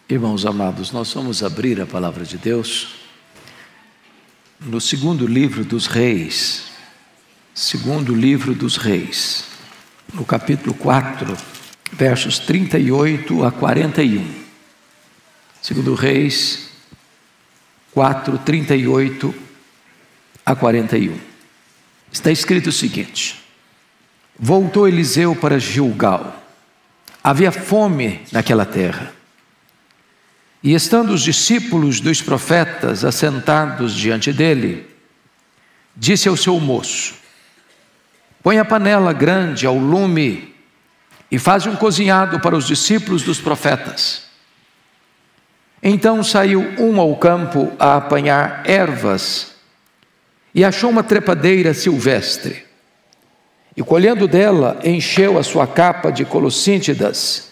Irmãos amados, nós vamos abrir a palavra de Deus no segundo livro dos Reis, no capítulo 4, versos 38 a 41. Segundo Reis 4, 38 a 41. Está escrito o seguinte: voltou Eliseu para Gilgal. Havia fome naquela terra. E estando os discípulos dos profetas assentados diante dele, disse ao seu moço: põe a panela grande ao lume e faz um cozinhado para os discípulos dos profetas. Então saiu um ao campo a apanhar ervas e achou uma trepadeira silvestre. E colhendo dela, encheu a sua capa de colossíntidas.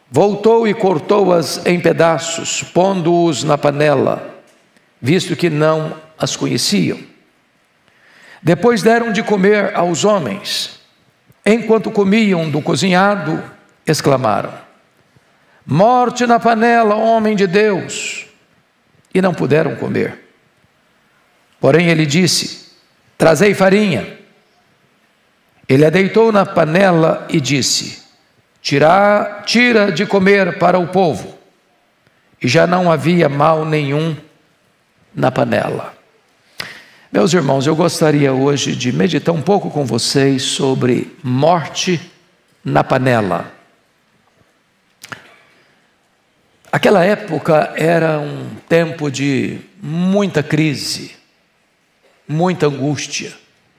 Voltou e cortou-as em pedaços, pondo-os na panela, visto que não as conheciam. Depois deram de comer aos homens. Enquanto comiam do cozinhado, exclamaram: morte na panela, homem de Deus! E não puderam comer. Porém ele disse: trazei farinha. Ele a deitou na panela e disse: tira de comer para o povo. E já não havia mal nenhum na panela. Meus irmãos, eu gostaria hoje de meditar um pouco com vocês sobre morte na panela. Aquela época era um tempo de muita crise, muita angústia,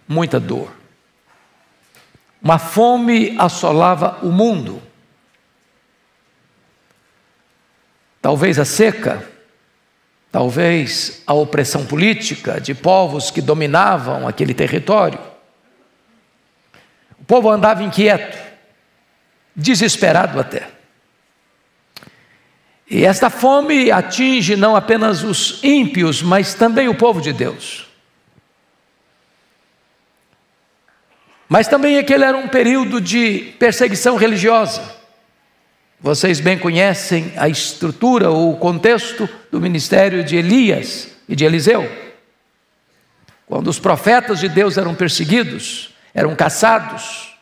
muita dor. Uma fome assolava o mundo. Talvez a seca, talvez a opressão política de povos que dominavam aquele território. O povo andava inquieto, desesperado até. E esta fome atinge não apenas os ímpios, mas também o povo de Deus. Mas também aquele era um período de perseguição religiosa. Vocês bem conhecem a estrutura ou o contexto do ministério de Elias e de Eliseu. Quando os profetas de Deus eram perseguidos, eram caçados,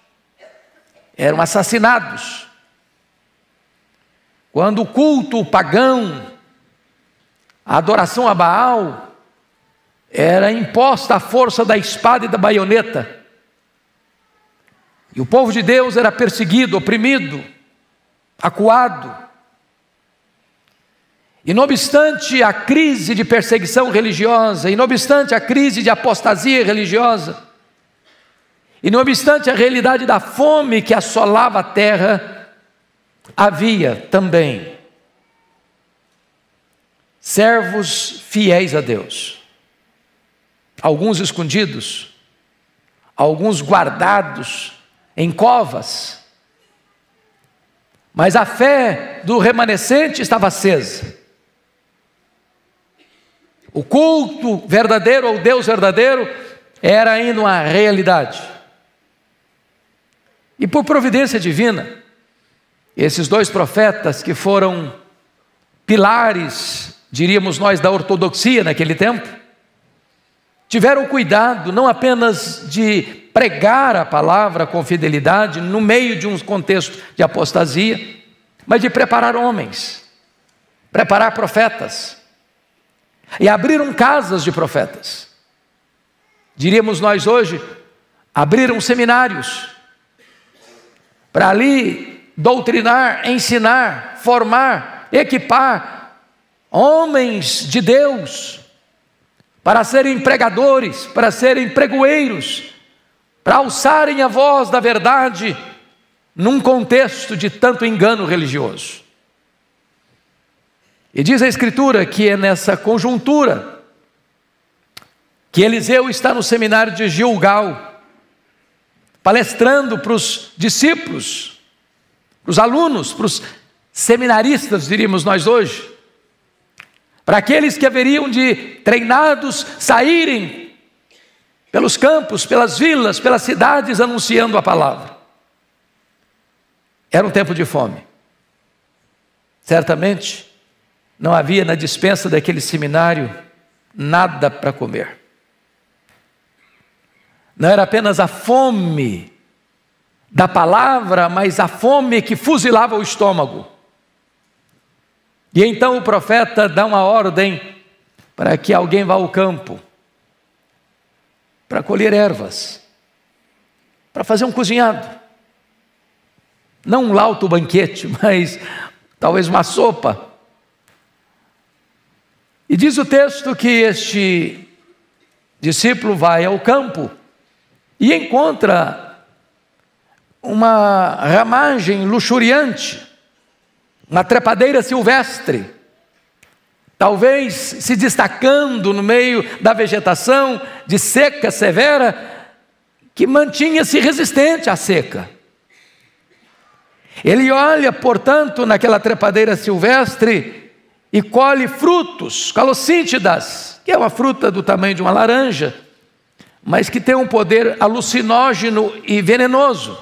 eram assassinados. Quando o culto pagão, a adoração a Baal, era imposta à força da espada e da baioneta. E o povo de Deus era perseguido, oprimido, acuado. E não obstante a crise de perseguição religiosa, e não obstante a crise de apostasia religiosa, e não obstante a realidade da fome que assolava a terra, havia também servos fiéis a Deus. Alguns escondidos, alguns guardados em covas, mas a fé do remanescente estava acesa. O culto verdadeiro ao Deus verdadeiro era ainda uma realidade. E por providência divina, esses dois profetas que foram pilares, diríamos nós, da ortodoxia naquele tempo, tiveram cuidado não apenas de pregar a palavra com fidelidade no meio de um contexto de apostasia, mas de preparar homens, preparar profetas, e abriram casas de profetas. Diríamos nós hoje, abriram seminários, para ali doutrinar, ensinar, formar, equipar homens de Deus, para serem pregadores, para serem pregoeiros, para alçarem a voz da verdade num contexto de tanto engano religioso. E diz a Escritura que é nessa conjuntura que Eliseu está no seminário de Gilgal, palestrando para os discípulos, para os alunos, para os seminaristas, diríamos nós hoje, para aqueles que haveriam de, treinados, saírem pelos campos, pelas vilas, pelas cidades, anunciando a palavra. Era um tempo de fome. Certamente não havia na despensa daquele seminário nada para comer. Não era apenas a fome da palavra, mas a fome que fuzilava o estômago. E então o profeta dá uma ordem para que alguém vá ao campo para colher ervas, para fazer um cozinhado. Não um lauto banquete, mas talvez uma sopa. E diz o texto que este discípulo vai ao campo e encontra uma ramagem luxuriante, uma trepadeira silvestre, talvez se destacando no meio da vegetação de seca severa, que mantinha-se resistente à seca. Ele olha, portanto, naquela trepadeira silvestre e colhe frutos, calocíntidas, que é uma fruta do tamanho de uma laranja, mas que tem um poder alucinógeno e venenoso.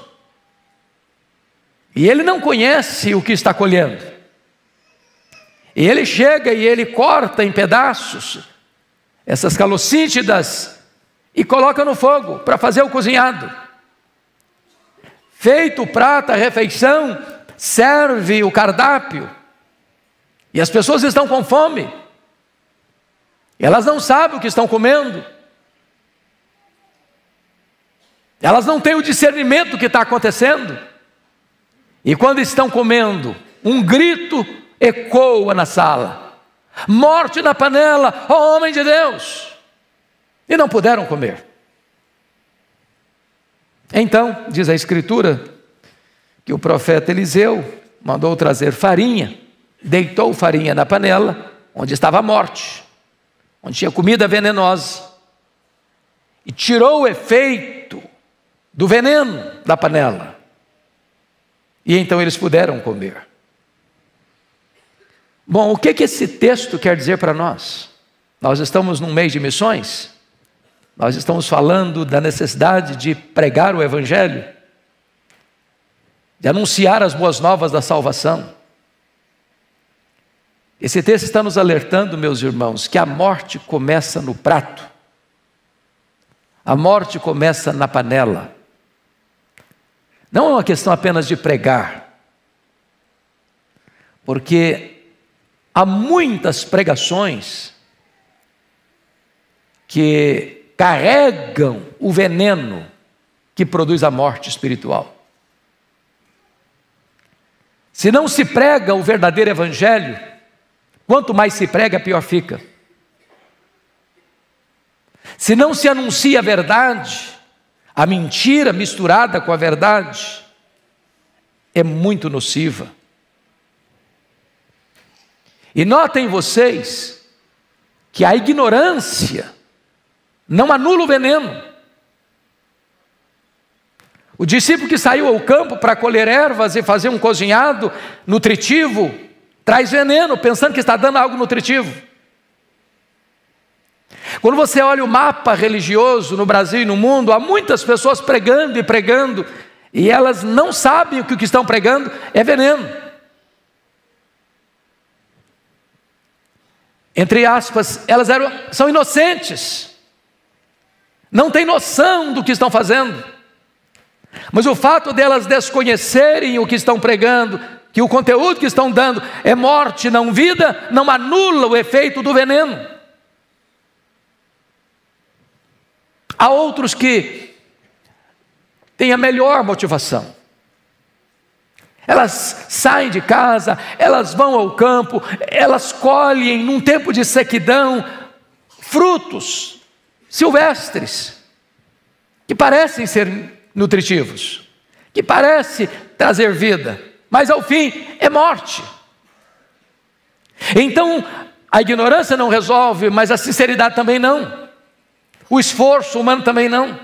E ele não conhece o que está colhendo. E ele chega e ele corta em pedaços essas calocíntidas e coloca no fogo para fazer o cozinhado. Feito o prato, a refeição, serve o cardápio. E as pessoas estão com fome. Elas não sabem o que estão comendo. Elas não têm o discernimento do que está acontecendo. E quando estão comendo, um grito ecoa na sala: morte na panela, ó homem de Deus! E não puderam comer. Então, diz a Escritura, que o profeta Eliseu mandou trazer farinha, deitou farinha na panela, onde estava a morte, onde tinha comida venenosa, e tirou o efeito do veneno da panela. E então eles puderam comer. Bom, o que esse texto quer dizer para nós? Nós estamos num mês de missões. Nós estamos falando da necessidade de pregar o Evangelho, de anunciar as boas novas da salvação. Esse texto está nos alertando, meus irmãos, que a morte começa no prato. A morte começa na panela. Não é uma questão apenas de pregar, porque há muitas pregações que carregam o veneno que produz a morte espiritual. Se não se prega o verdadeiro evangelho, quanto mais se prega, pior fica. Se não se anuncia a verdade, a mentira misturada com a verdade é muito nociva. E notem vocês que a ignorância não anula o veneno. O discípulo que saiu ao campo para colher ervas e fazer um cozinhado nutritivo, traz veneno, pensando que está dando algo nutritivo. Quando você olha o mapa religioso no Brasil e no mundo, há muitas pessoas pregando e pregando, e elas não sabem que o que estão pregando é veneno. Entre aspas, elas são inocentes, não têm noção do que estão fazendo, mas o fato delas desconhecerem o que estão pregando, que o conteúdo que estão dando é morte, não vida, não anula o efeito do veneno. Há outros que têm a melhor motivação. Elas saem de casa, elas vão ao campo, elas colhem num tempo de sequidão frutos silvestres que parecem ser nutritivos, que parecem trazer vida, mas ao fim é morte. Então a ignorância não resolve, mas a sinceridade também não. O esforço humano também não.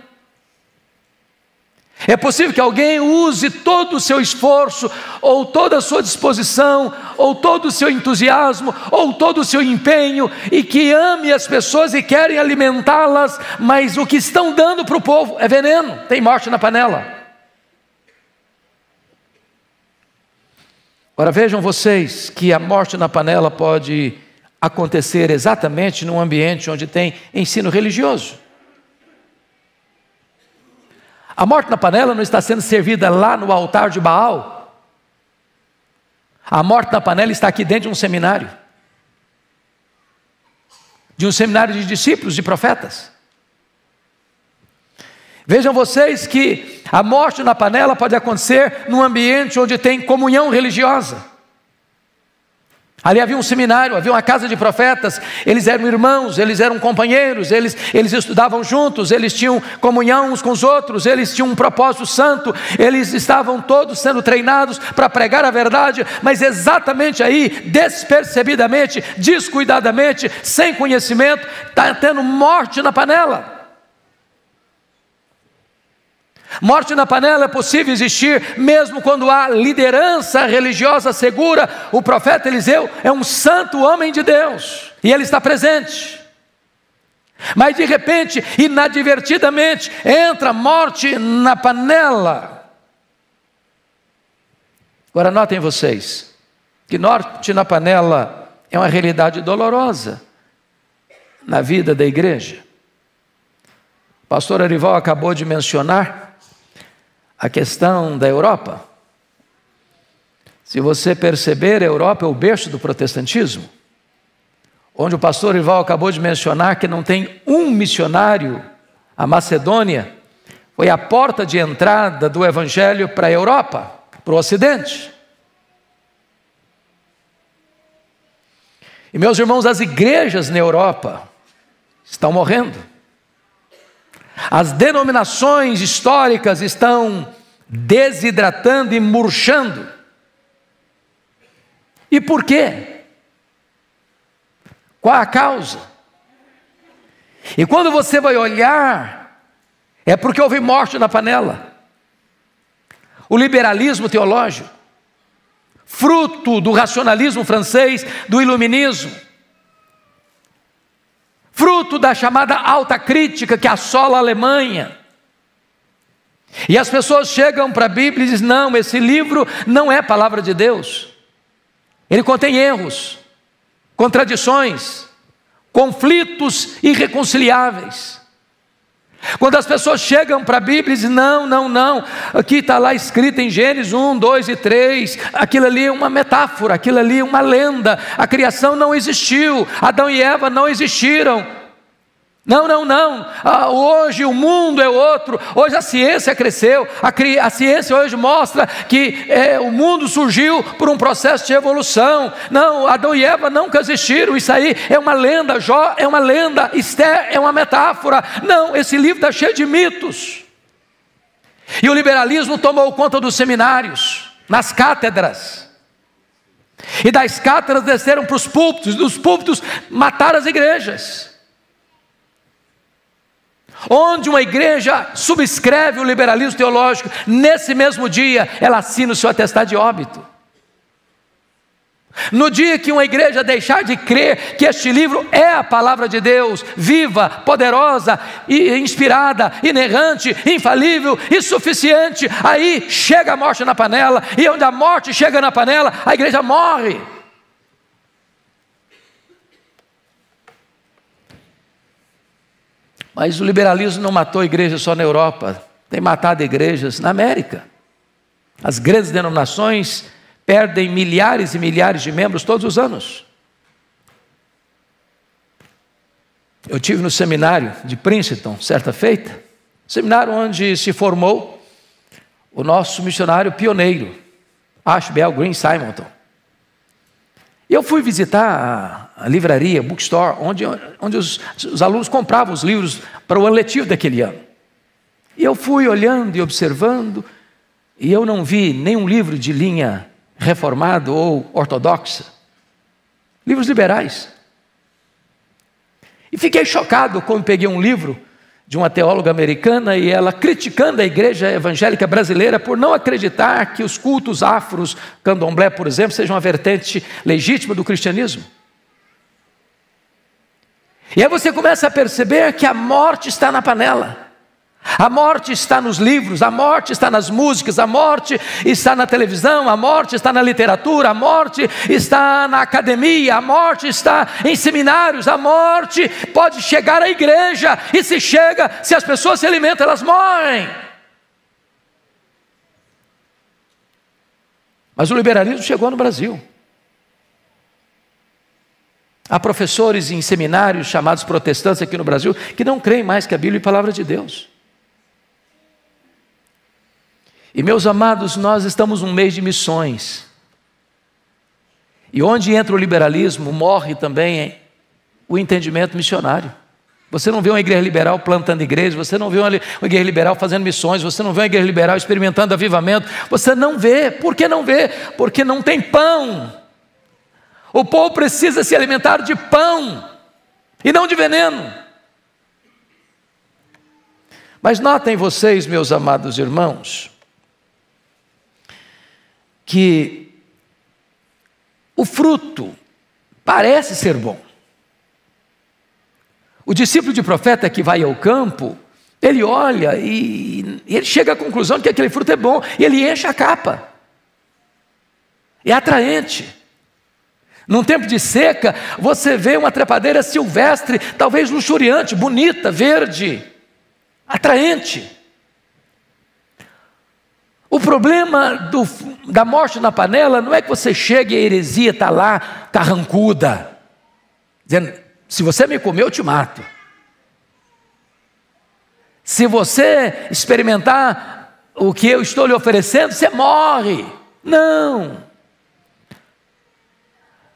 É possível que alguém use todo o seu esforço, ou toda a sua disposição, ou todo o seu entusiasmo, ou todo o seu empenho, e que ame as pessoas e querem alimentá-las, mas o que estão dando para o povo é veneno, tem morte na panela. Agora vejam vocês que a morte na panela pode acontecer exatamente num ambiente onde tem ensino religioso. A morte na panela não está sendo servida lá no altar de Baal. A morte na panela está aqui dentro de um seminário. De um seminário de discípulos, de profetas. Vejam vocês que a morte na panela pode acontecer num ambiente onde tem comunhão religiosa. Ali havia um seminário, havia uma casa de profetas, eles eram irmãos, eles eram companheiros, eles estudavam juntos, eles tinham comunhão uns com os outros, eles tinham um propósito santo, eles estavam todos sendo treinados para pregar a verdade, mas exatamente aí, despercebidamente, descuidadamente, sem conhecimento, está tendo morte na panela. Morte na panela é possível existir mesmo quando há liderança religiosa segura. O profeta Eliseu é um santo homem de Deus e ele está presente. Mas de repente, inadvertidamente, entra morte na panela. Agora notem vocês que morte na panela é uma realidade dolorosa na vida da igreja. O pastor Arival acabou de mencionar a questão da Europa. Se você perceber, a Europa é o berço do protestantismo, onde o pastor Ival acabou de mencionar que não tem um missionário. A Macedônia foi a porta de entrada do evangelho para a Europa, para o Ocidente. E meus irmãos, as igrejas na Europa estão morrendo. As denominações históricas estão desidratando e murchando. E por quê? Qual a causa? E quando você vai olhar, é porque houve morte na panela. O liberalismo teológico, fruto do racionalismo francês, do iluminismo, fruto da chamada alta crítica que assola a Alemanha. E as pessoas chegam para a Bíblia e dizem: não, esse livro não é palavra de Deus. Ele contém erros, contradições, conflitos irreconciliáveis. Quando as pessoas chegam para a Bíblia e dizem: não, aqui está lá escrito em Gênesis 1, 2 e 3, aquilo ali é uma metáfora, aquilo ali é uma lenda, a criação não existiu, Adão e Eva não existiram. Não, hoje o mundo é outro, hoje a ciência cresceu, a ciência hoje mostra que o mundo surgiu por um processo de evolução. Não, Adão e Eva nunca existiram, isso aí é uma lenda, Jó é uma lenda, Esther é uma metáfora. Não, esse livro está cheio de mitos. E o liberalismo tomou conta dos seminários, nas cátedras, e das cátedras desceram para os púlpitos, dos púlpitos mataram as igrejas. Onde uma igreja subscreve o liberalismo teológico, nesse mesmo dia ela assina o seu atestado de óbito. No dia que uma igreja deixar de crer que este livro é a palavra de Deus, viva, poderosa, inspirada, inerrante, infalível e suficiente, aí chega a morte na panela, e onde a morte chega na panela, a igreja morre. Mas o liberalismo não matou a igreja só na Europa, tem matado igrejas na América. As grandes denominações perdem milhares e milhares de membros todos os anos. Eu tive no seminário de Princeton, certa feita, seminário onde se formou o nosso missionário pioneiro, Ashbel Green Simonton. E eu fui visitar a livraria, bookstore, onde os alunos compravam os livros para o ano letivo daquele ano. E eu fui olhando e observando, e eu não vi nenhum livro de linha reformado ou ortodoxa. Livros liberais. E fiquei chocado quando peguei um livro de uma teóloga americana e ela criticando a igreja evangélica brasileira por não acreditar que os cultos afros, candomblé, por exemplo, sejam uma vertente legítima do cristianismo. E aí você começa a perceber que a morte está na panela. A morte está nos livros, a morte está nas músicas, a morte está na televisão, a morte está na literatura, a morte está na academia, a morte está em seminários, a morte pode chegar à igreja, e se chega, se as pessoas se alimentam, elas morrem. Mas o liberalismo chegou no Brasil. Há professores em seminários chamados protestantes aqui no Brasil que não creem mais que a Bíblia é a palavra de Deus. E meus amados, nós estamos num mês de missões. E onde entra o liberalismo, morre também o entendimento missionário. Você não vê uma igreja liberal plantando igrejas, você não vê uma igreja liberal fazendo missões, você não vê uma igreja liberal experimentando avivamento, você não vê. Por que não vê? Porque não tem pão. O povo precisa se alimentar de pão e não de veneno. Mas notem vocês, meus amados irmãos, que o fruto parece ser bom. O discípulo de profeta que vai ao campo, ele olha e ele chega à conclusão de que aquele fruto é bom, e ele enche a capa. É atraente. Num tempo de seca, você vê uma trepadeira silvestre, talvez luxuriante, bonita, verde, atraente. O problema da morte na panela não é que você chega e a heresia está lá, carrancuda, dizendo: se você me comer, eu te mato. Se você experimentar o que eu estou lhe oferecendo, você morre. Não.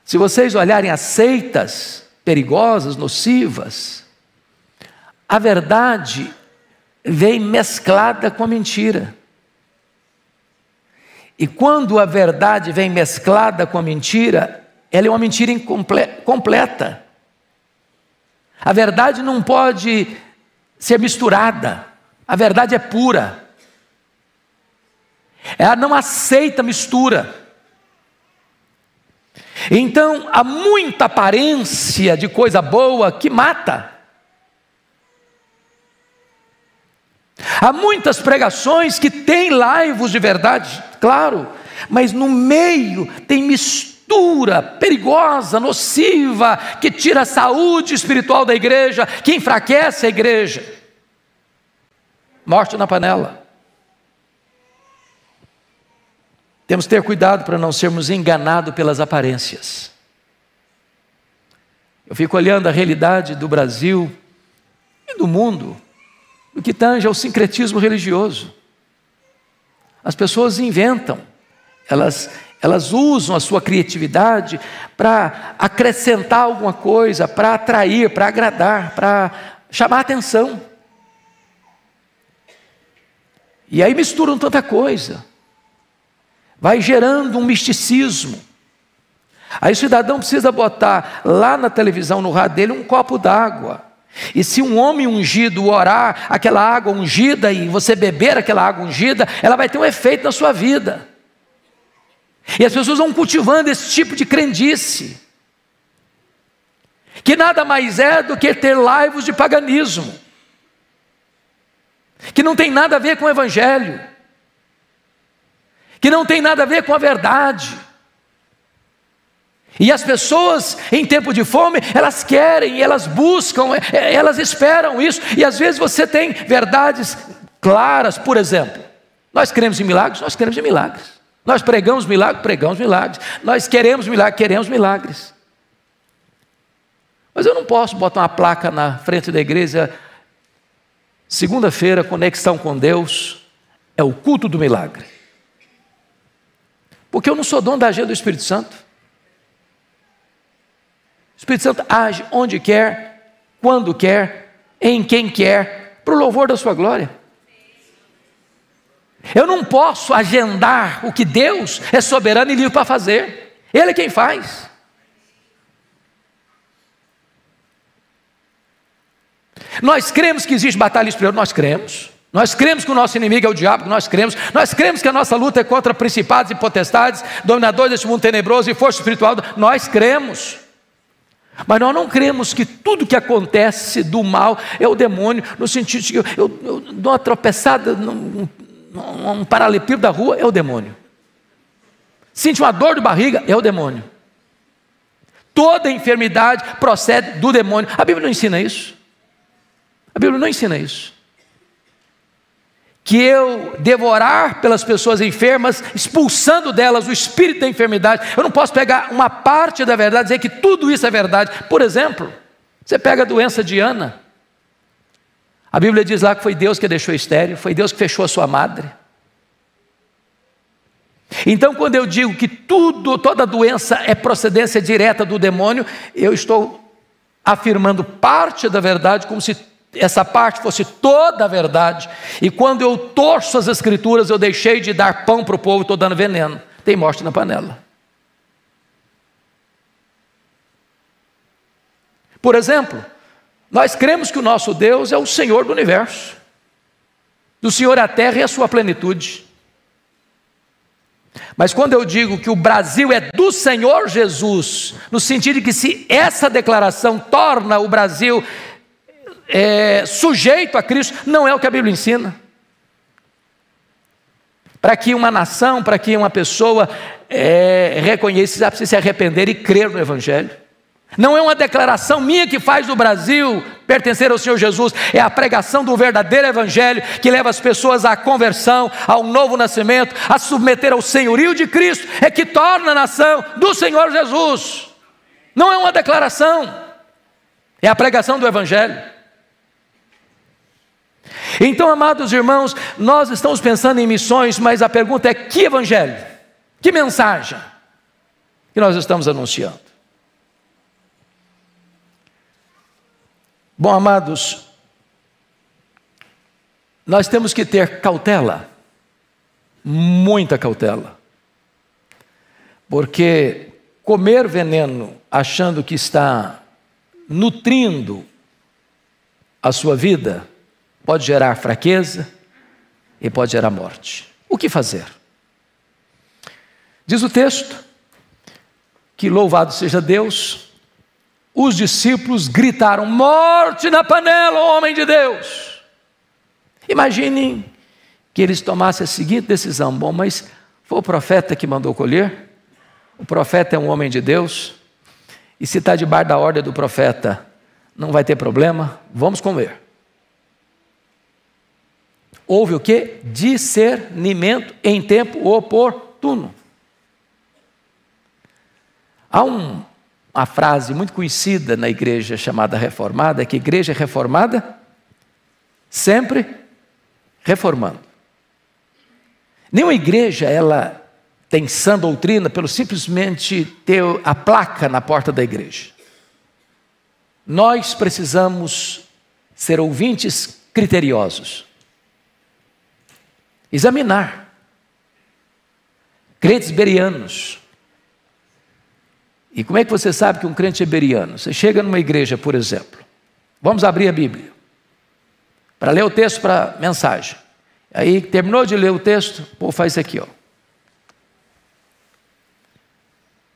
Se vocês olharem as seitas perigosas, nocivas, a verdade vem mesclada com a mentira. E quando a verdade vem mesclada com a mentira, ela é uma mentira completa. A verdade não pode ser misturada. A verdade é pura. Ela não aceita mistura. Então, há muita aparência de coisa boa que mata. Há muitas pregações que têm laivos de verdade, claro, mas no meio tem mistura perigosa, nociva, que tira a saúde espiritual da igreja, que enfraquece a igreja. Morte na panela. Temos que ter cuidado para não sermos enganados pelas aparências. Eu fico olhando a realidade do Brasil e do mundo, no que tange ao sincretismo religioso. As pessoas inventam, elas usam a sua criatividade para acrescentar alguma coisa, para atrair, para agradar, para chamar a atenção. E aí misturam tanta coisa. Vai gerando um misticismo. Aí o cidadão precisa botar lá na televisão, no rádio dele, um copo d'água. E se um homem ungido orar aquela água ungida e você beber aquela água ungida, ela vai ter um efeito na sua vida. E as pessoas vão cultivando esse tipo de crendice, que nada mais é do que ter laivos de paganismo, que não tem nada a ver com o evangelho, que não tem nada a ver com a verdade. E as pessoas em tempo de fome, elas querem, elas buscam, elas esperam isso. E às vezes você tem verdades claras. Por exemplo, nós cremos em milagres, nós cremos em milagres. Nós pregamos milagres, pregamos milagres. Nós queremos milagres, queremos milagres. Mas eu não posso botar uma placa na frente da igreja: segunda-feira, conexão com Deus, é o culto do milagre. Porque eu não sou dono da agenda do Espírito Santo. O Espírito Santo age onde quer, quando quer, em quem quer, para o louvor da sua glória. Eu não posso agendar o que Deus é soberano e livre para fazer. Ele é quem faz. Nós cremos que existe batalha espiritual, nós cremos. Nós cremos que o nosso inimigo é o diabo, nós cremos. Nós cremos que a nossa luta é contra principados e potestades, dominadores deste mundo tenebroso e força espiritual, nós cremos. Mas nós não cremos que tudo que acontece do mal é o demônio, no sentido de que eu dou uma tropeçada num paralelepípedo da rua, é o demônio. Sinto uma dor de barriga, é o demônio. Toda enfermidade procede do demônio. A Bíblia não ensina isso. A Bíblia não ensina isso. Que eu devorar pelas pessoas enfermas, expulsando delas o espírito da enfermidade. Eu não posso pegar uma parte da verdade e dizer que tudo isso é verdade. Por exemplo, você pega a doença de Ana. A Bíblia diz lá que foi Deus que a deixou estéril, foi Deus que fechou a sua madre. Então, quando eu digo que toda doença é procedência direta do demônio, eu estou afirmando parte da verdade como se essa parte fosse toda a verdade. E quando eu torço as escrituras, eu deixei de dar pão para o povo, estou dando veneno. Tem morte na panela. Por exemplo, nós cremos que o nosso Deus é o Senhor do universo. Do Senhor é a terra e a sua plenitude. Mas quando eu digo que o Brasil é do Senhor Jesus, no sentido de que se essa declaração torna o Brasil sujeito a Cristo, não é o que a Bíblia ensina. Para que uma nação, para que uma pessoa reconheça, ela precisa se arrepender e crer no Evangelho. Não é uma declaração minha que faz o Brasil pertencer ao Senhor Jesus, é a pregação do verdadeiro Evangelho que leva as pessoas à conversão, ao novo nascimento, a submeter ao senhorio de Cristo, é que torna a nação do Senhor Jesus. Não é uma declaração, é a pregação do Evangelho. Então, amados irmãos, nós estamos pensando em missões, mas a pergunta é: que Evangelho? Que mensagem que nós estamos anunciando? Bom, amados, nós temos que ter cautela, muita cautela, porque comer veneno achando que está nutrindo a sua vida pode gerar fraqueza e pode gerar morte. O que fazer? Diz o texto que, louvado seja Deus, os discípulos gritaram: morte na panela, homem de Deus. Imaginem que eles tomassem a seguinte decisão: bom, mas foi o profeta que mandou colher, o profeta é um homem de Deus, e se está debaixo da ordem do profeta, não vai ter problema, vamos comer. Houve o quê? Discernimento em tempo oportuno. Há uma frase muito conhecida na igreja chamada reformada, que igreja reformada sempre reformando. Nenhuma igreja ela tem sã doutrina pelo simplesmente ter a placa na porta da igreja. Nós precisamos ser ouvintes criteriosos, examinar crentes berianos. E como é que você sabe que um crente é beriano? Você chega numa igreja, por exemplo, vamos abrir a Bíblia para ler o texto para mensagem. Aí terminou de ler o texto, o povo faz isso aqui, ó.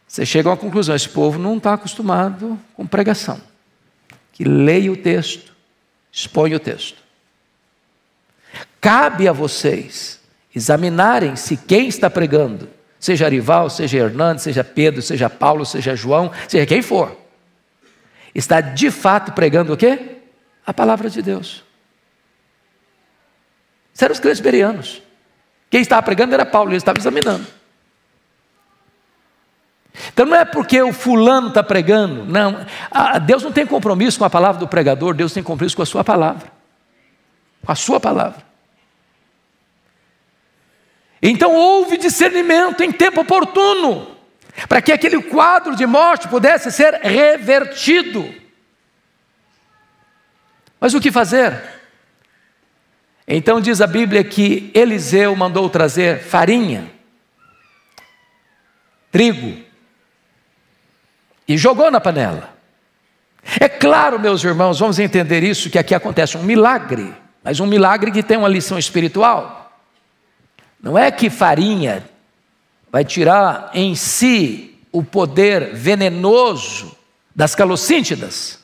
Você chega a uma conclusão: esse povo não está acostumado com pregação, que leia o texto, expõe o texto. Cabe a vocês examinarem se quem está pregando, seja Arival, seja Hernandes, seja Pedro, seja Paulo, seja João, seja quem for, está de fato pregando o quê? A palavra de Deus. Isso eram os crentes berianos. Quem estava pregando era Paulo, ele estava examinando. Então não é porque o fulano está pregando, não. Deus não tem compromisso com a palavra do pregador, Deus tem compromisso com a sua palavra. Com a sua palavra. Então houve discernimento em tempo oportuno, para que aquele quadro de morte pudesse ser revertido. Mas o que fazer? Então diz a Bíblia que Eliseu mandou trazer farinha, trigo, e jogou na panela. É claro, meus irmãos, vamos entender isso, que aqui acontece um milagre, mas um milagre que tem uma lição espiritual. Não é que farinha vai tirar em si o poder venenoso das Colossíntidas.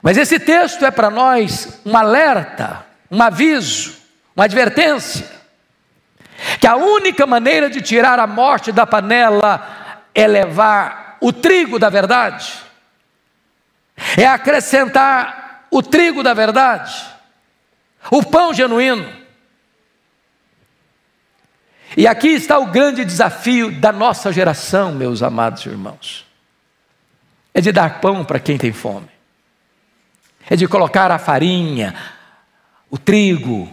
Mas esse texto é para nós um alerta, um aviso, uma advertência, que a única maneira de tirar a morte da panela é levar o trigo da verdade, é acrescentar o trigo da verdade, o pão genuíno. E aqui está o grande desafio da nossa geração, meus amados irmãos. É de dar pão para quem tem fome. É de colocar a farinha, o trigo,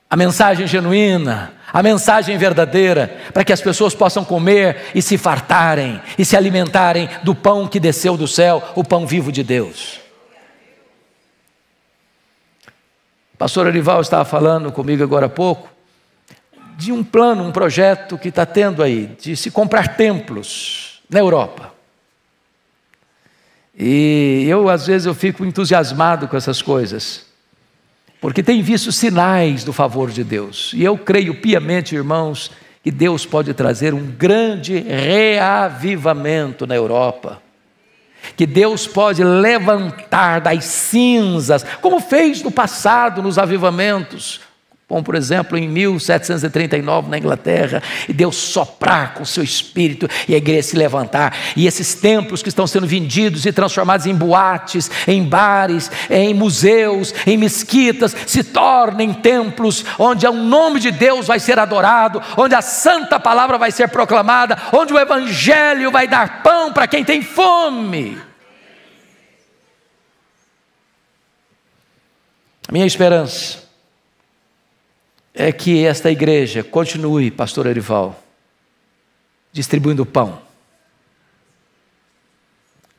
a mensagem genuína, a mensagem verdadeira, para que as pessoas possam comer e se fartarem, e se alimentarem do pão que desceu do céu, o pão vivo de Deus. O pastor Arival estava falando comigo agora há pouco, de um plano, um projeto que está tendo aí, de se comprar templos na Europa. E às vezes eu fico entusiasmado com essas coisas, porque tenho visto sinais do favor de Deus. E eu creio piamente, irmãos, que Deus pode trazer um grande reavivamento na Europa. Que Deus pode levantar das cinzas, como fez no passado nos avivamentos, como por exemplo em 1739 na Inglaterra, e Deus soprar com o seu espírito e a igreja se levantar, e esses templos que estão sendo vendidos e transformados em boates, em bares, em museus, em mesquitas, se tornem templos onde o nome de Deus vai ser adorado, onde a santa palavra vai ser proclamada, onde o evangelho vai dar pão para quem tem fome. A minha esperança é que esta igreja continue, pastor Arival, distribuindo pão.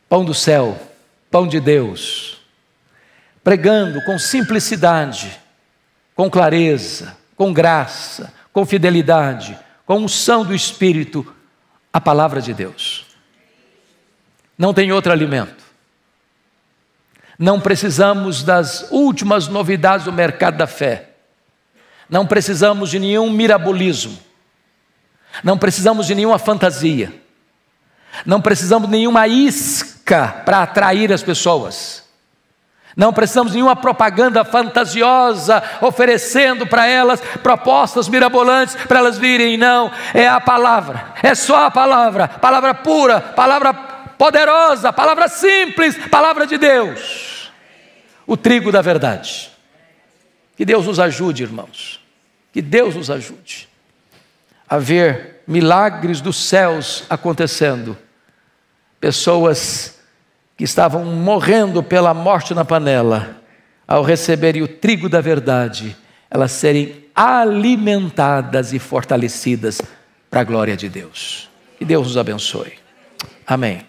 Pão do céu, pão de Deus. Pregando com simplicidade, com clareza, com graça, com fidelidade, com unção do Espírito, a palavra de Deus. Não tem outro alimento. Não precisamos das últimas novidades do mercado da fé. Não precisamos de nenhum mirabolismo, não precisamos de nenhuma fantasia, não precisamos de nenhuma isca para atrair as pessoas, não precisamos de nenhuma propaganda fantasiosa oferecendo para elas propostas mirabolantes para elas virem. Não, é a palavra, é só a palavra, palavra pura, palavra poderosa, palavra simples, palavra de Deus, o trigo da verdade. Que Deus nos ajude, irmãos, que Deus nos ajude a ver milagres dos céus acontecendo, pessoas que estavam morrendo pela morte na panela, ao receberem o trigo da verdade, elas serem alimentadas e fortalecidas para a glória de Deus. Que Deus nos abençoe. Amém.